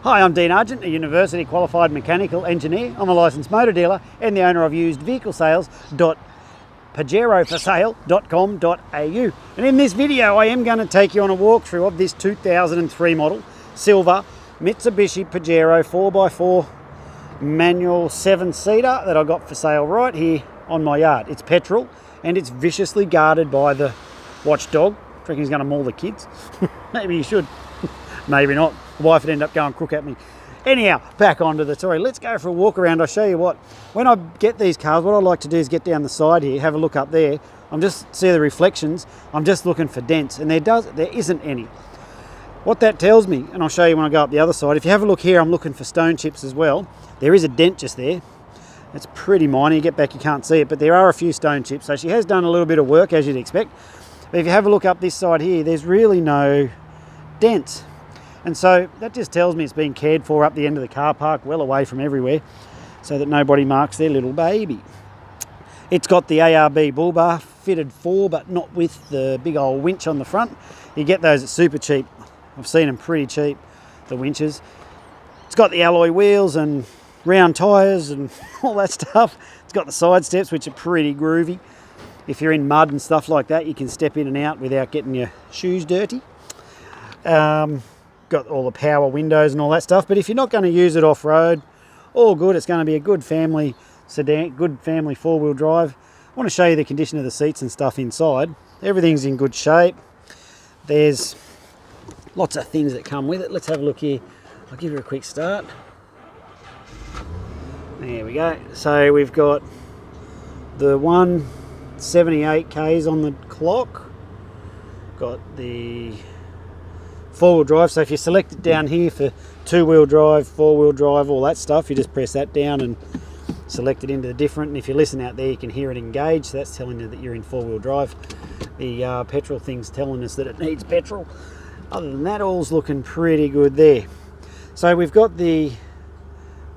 Hi, I'm Dean Argent, a university qualified mechanical engineer. I'm a licensed motor dealer and the owner of usedvehiclesales.pajeroforsale.com.au. And in this video, I am going to take you on a walkthrough of this 2003 model silver Mitsubishi Pajero 4x4 manual 7-seater that I got for sale right here on my yard. It's petrol and it's viciously guarded by the watchdog. I reckon he's going to maul the kids. Maybe he should. Maybe not. The wife would end up going crook at me. Anyhow, back onto the story. Let's go for a walk around. I'll show you what. When I get these cars, what I like to do is get down the side here, have a look up there. I'm just see the reflections. I'm just looking for dents, and there isn't any. What that tells me, and I'll show you when I go up the other side. If you have a look here, I'm looking for stone chips as well. There is a dent just there. It's pretty minor. You get back, you can't see it, but there are a few stone chips. So she has done a little bit of work, as you'd expect. But if you have a look up this side here, there's really no dents. And so that just tells me it's been cared for up the end of the car park, well away from everywhere, so that nobody marks their little baby. It's got the ARB bull bar fitted for, but not with the big old winch on the front. You get those at super cheap. I've seen them pretty cheap, the winches. It's got the alloy wheels and round tyres and all that stuff. It's got the side steps, which are pretty groovy. If you're in mud and stuff like that, you can step in and out without getting your shoes dirty. Got all the power windows and all that stuff, but if you're not going to use it off-road, all good. It's going to be a good family sedan, good family four-wheel drive. I want to show you the condition of the seats and stuff inside. Everything's in good shape. There's lots of things that come with it. Let's have a look here. I'll give you a quick start. There we go. So we've got the 178 k's on the clock. Got the four-wheel drive, so if you select it down here for two-wheel drive, four-wheel drive, all that stuff, you just press that down and select it into the different, and if you listen out there you can hear it engage, so that's telling you that you're in four-wheel drive. The petrol thing's telling us that it needs petrol. Other than that, all's looking pretty good there. So we've got the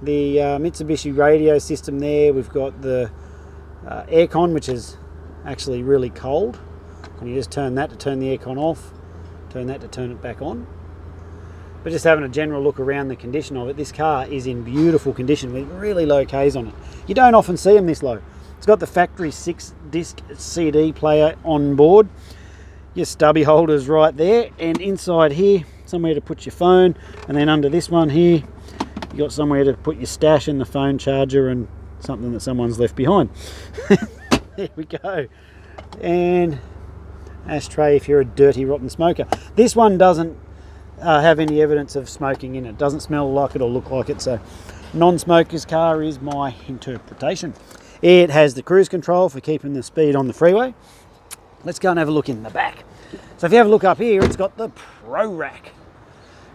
Mitsubishi radio system there. We've got the aircon, which is actually really cold, and you just turn that to turn the aircon off, turn that to turn it back on. But just having a general look around the condition of it, this car is in beautiful condition with really low Ks on it. You don't often see them this low. It's got the factory 6-disc CD player on board, your stubby holders right there, and inside here somewhere to put your phone, and then under this one here you got somewhere to put your stash and the phone charger and something that someone's left behind. There we go. And ashtray if you're a dirty rotten smoker. This one doesn't have any evidence of smoking in it. Doesn't smell like it or look like it, so non-smoker's car is my interpretation. It has the cruise control for keeping the speed on the freeway. Let's go and have a look in the back. So if you have a look up here, it's got the Pro Rack,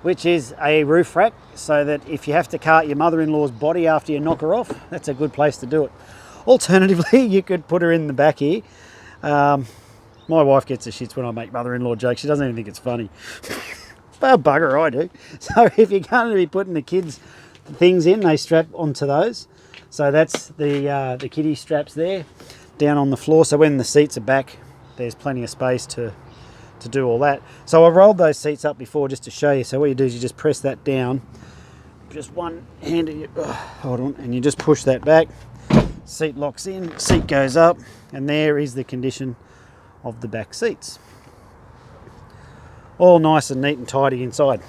which is a roof rack, so that if you have to cart your mother-in-law's body after you knock her off, that's a good place to do it. Alternatively, you could put her in the back here. My wife gets the shits when I make mother-in-law jokes. She doesn't even think it's funny. But bugger, I do. So if you're going to be putting the kids' things in, they strap onto those. So that's the kiddie straps there, down on the floor. So when the seats are back, there's plenty of space to do all that. So I rolled those seats up before just to show you. So what you do is you just press that down, just one hand, hold on, and you just push that back. Seat locks in, seat goes up, and there is the condition of the back seats. All nice and neat and tidy inside.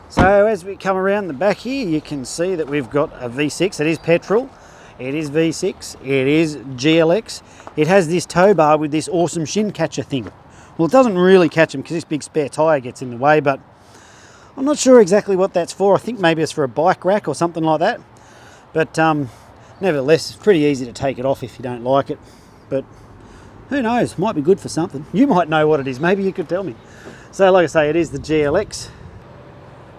So as we come around the back here, you can see that we've got a V6. It is petrol, it is V6, it is GLX. It has this tow bar with this awesome shin catcher thing. Well, it doesn't really catch them because this big spare tyre gets in the way, but I'm not sure exactly what that's for. I think maybe it's for a bike rack or something like that. But nevertheless, it's pretty easy to take it off if you don't like it. But who knows, might be good for something. You might know what it is, maybe you could tell me. So like I say, it is the GLX,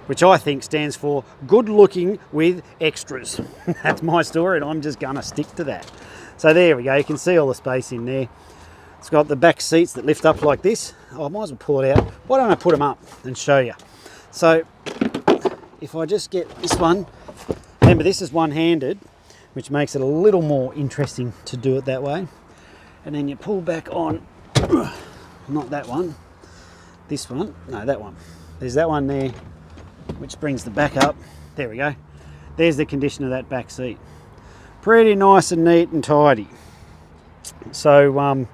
which I think stands for good looking with extras. That's my story and I'm just gonna stick to that. So there we go, you can see all the space in there. It's got the back seats that lift up like this. Oh, I might as well pull it out. Why don't I put them up and show you? So if I just get this one, remember this is one-handed, which makes it a little more interesting to do it that way. And then you pull back on, not that one, this one, no, that one. There's that one there, which brings the back up. There we go. There's the condition of that back seat. Pretty nice and neat and tidy. So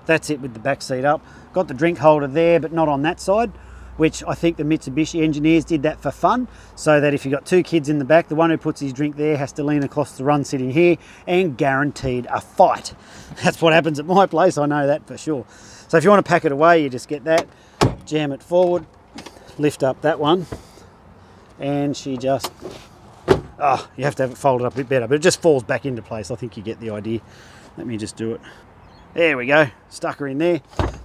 that's it with the back seat up. Got the drink holder there, but not on that side, which I think the Mitsubishi engineers did that for fun, so that if you've got two kids in the back, the one who puts his drink there has to lean across the run sitting here, and guaranteed a fight. That's what happens at my place, I know that for sure. So if you want to pack it away, you just get that, jam it forward, lift up that one, and she just, you have to have it folded up a bit better, but it just falls back into place. I think you get the idea. Let me just do it. There we go, stuck her in there.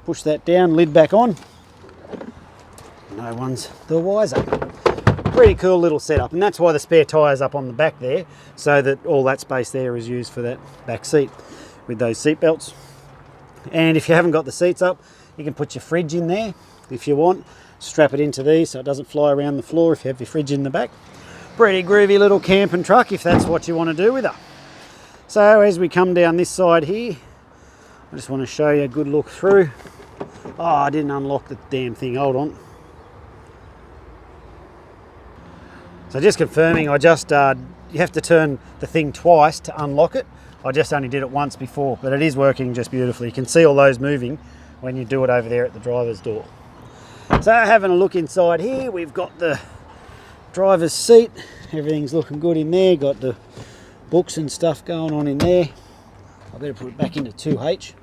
Push that down, lid back on. No one's the wiser. Pretty cool little setup, and that's why the spare tyre's up on the back there, so that all that space there is used for that back seat with those seat belts. And if you haven't got the seats up, you can put your fridge in there if you want. Strap it into these so it doesn't fly around the floor if you have your fridge in the back. Pretty groovy little camping truck if that's what you want to do with her. So as we come down this side here, I just want to show you a good look through. Oh, I didn't unlock the damn thing, hold on. So just confirming, you have to turn the thing twice to unlock it. I just only did it once before, but it is working just beautifully. You can see all those moving when you do it over there at the driver's door. So having a look inside here, we've got the driver's seat. Everything's looking good in there. Got the books and stuff going on in there. I better put it back into 2H.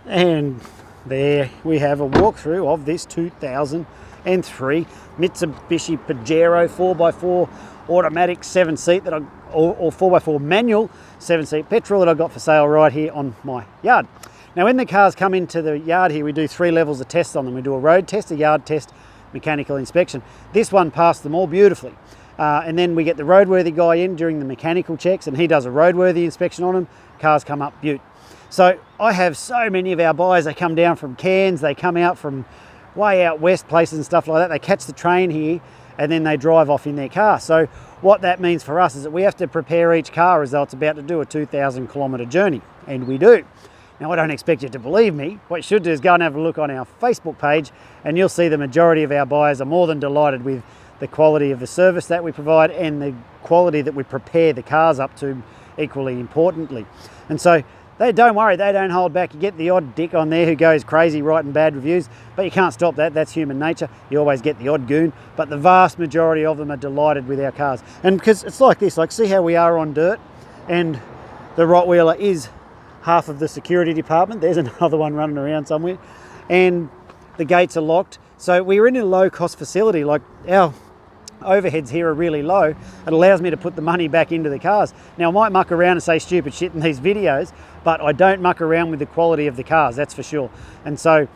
And there we have a walkthrough of this 2003 Mitsubishi Pajero 4x4 automatic 7-seat that or 4x4 manual 7-seat petrol that I got for sale right here on my yard. Now when the cars come into the yard here, we do 3 levels of tests on them. We do a road test, a yard test, mechanical inspection. This one passed them all beautifully. And then we get the roadworthy guy in during the mechanical checks, and he does a roadworthy inspection on them. Cars come up beaut. So I have so many of our buyers, they come down from Cairns, they come out from way out west places and stuff like that. They catch the train here and then they drive off in their car. So what that means for us is that we have to prepare each car as though it's about to do a 2,000 kilometre journey, and we do. Now I don't expect you to believe me. What you should do is go and have a look on our Facebook page, and you'll see the majority of our buyers are more than delighted with the quality of the service that we provide and the quality that we prepare the cars up to, equally importantly. And so don't worry, they don't hold back. You get the odd dick on there who goes crazy writing bad reviews, but you can't stop that. That's human nature. You always get the odd goon, but the vast majority of them are delighted with our cars. And because it's like this, like see how we are on dirt, and the Rottweiler is half of the security department. There's another one running around somewhere, and the gates are locked. So we're in a low-cost facility. Like our overheads here are really low. It allows me to put the money back into the cars. Now I might muck around and say stupid shit in these videos, but I don't muck around with the quality of the cars, that's for sure. And so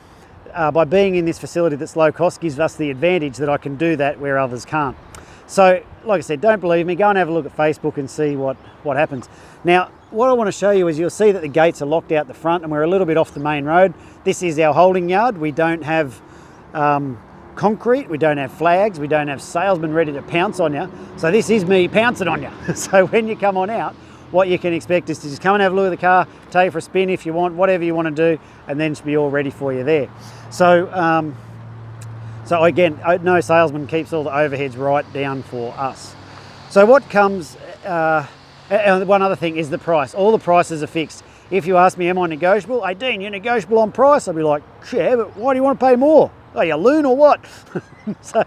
by being in this facility that's low cost gives us the advantage that I can do that where others can't. So like I said, don't believe me, go and have a look at Facebook and see what happens. Now what I want to show you is you'll see that the gates are locked out the front and we're a little bit off the main road. This is our holding yard. We don't have concrete, we don't have flags, we don't have salesmen ready to pounce on you. So this is me pouncing on you. So when you come on out, what you can expect is to just come and have a look at the car, take it for a spin if you want, whatever you want to do, and then it's be all ready for you there. So, so again, no salesman keeps all the overheads right down for us. So what comes, one other thing is the price. All the prices are fixed. If you ask me, am I negotiable? Hey Dean, you're negotiable on price? I'll be like, yeah, but why do you want to pay more? Are you a loon or what? So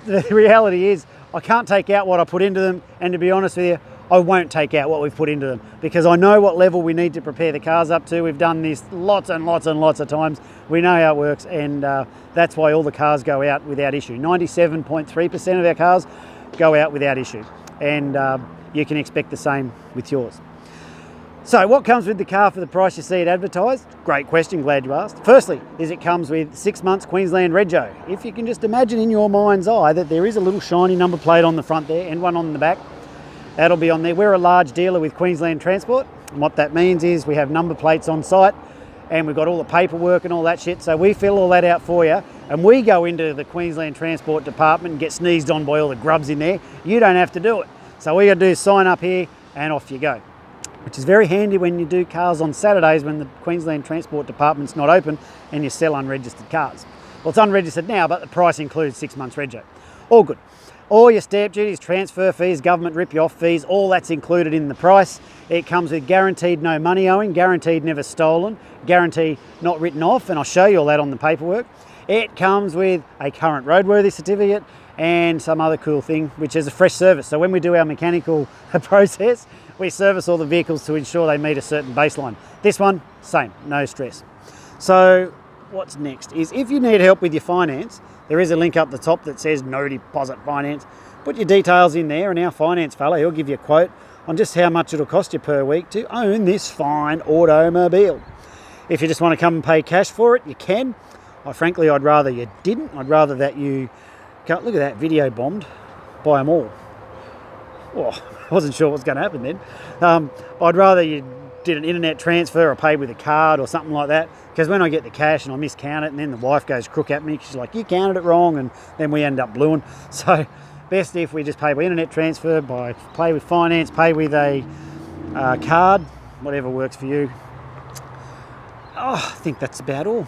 the reality is I can't take out what I put into them, and to be honest with you, I won't take out what we've put into them because I know what level we need to prepare the cars up to. We've done this lots and lots and lots of times. We know how it works, and that's why all the cars go out without issue. 97.3% of our cars go out without issue, and you can expect the same with yours. So what comes with the car for the price you see it advertised? Great question, glad you asked. Firstly, is it comes with 6 months Queensland rego. If you can just imagine in your mind's eye that there is a little shiny number plate on the front there and one on the back, that'll be on there. We're a large dealer with Queensland Transport, and what that means is we have number plates on site and we've got all the paperwork and all that shit, so we fill all that out for you, and we go into the Queensland Transport Department and get sneezed on by all the grubs in there. You don't have to do it. So all you got to do is sign up here and off you go, which is very handy when you do cars on Saturdays when the Queensland Transport Department's not open and you sell unregistered cars. Well, it's unregistered now, but the price includes 6 months rego. all good. All your stamp duties, transfer fees, government rip-you-off fees, all that's included in the price. It comes with guaranteed no money owing, guaranteed never stolen, guarantee not written off, and I'll show you all that on the paperwork. It comes with a current roadworthy certificate and some other cool thing, which is a fresh service. So when we do our mechanical process, we service all the vehicles to ensure they meet a certain baseline. This one, same, no stress. So what's next is if you need help with your finance, there is a link up the top that says no deposit finance. Put your details in there and our finance fella, he'll give you a quote on just how much it'll cost you per week to own this fine automobile. If you just want to come and pay cash for it, you can. Frankly, I'd rather you didn't. I'd rather that you... Look at that, video bombed. Buy them all. Oh, I wasn't sure what was going to happen then. I'd rather you did an internet transfer or paid with a card or something like that, because when I get the cash and I miscount it and then the wife goes crook at me, she's like, you counted it wrong, and then we end up blueing. So best if we just pay by internet transfer, pay with finance, pay with a card, whatever works for you. Oh, I think that's about all.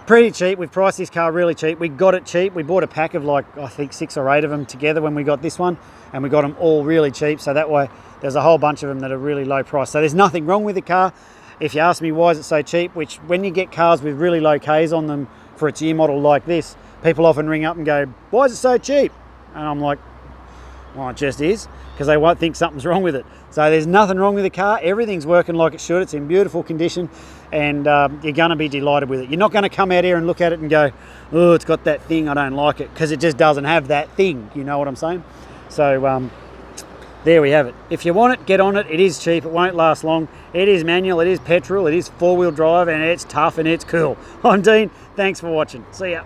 Pretty cheap. We've priced this car really cheap. We got it cheap. We bought a pack of like, I think 6 or 8 of them together when we got this one, and we got them all really cheap. So that way there's a whole bunch of them that are really low price. So there's nothing wrong with the car. If you ask me why is it so cheap, which when you get cars with really low Ks on them for its year model like this, people often ring up and go, why is it so cheap? And I'm like, well, it just is, because they won't think something's wrong with it. So there's nothing wrong with the car. Everything's working like it should. It's in beautiful condition, and you're going to be delighted with it. You're not going to come out here and look at it and go, oh, it's got that thing, I don't like it, because it just doesn't have that thing. You know what I'm saying? So there we have it. If you want it, get on it. It is cheap. It won't last long. It is manual. It is petrol. It is 4-wheel drive, and it's tough and it's cool. I'm Dean. Thanks for watching. See ya.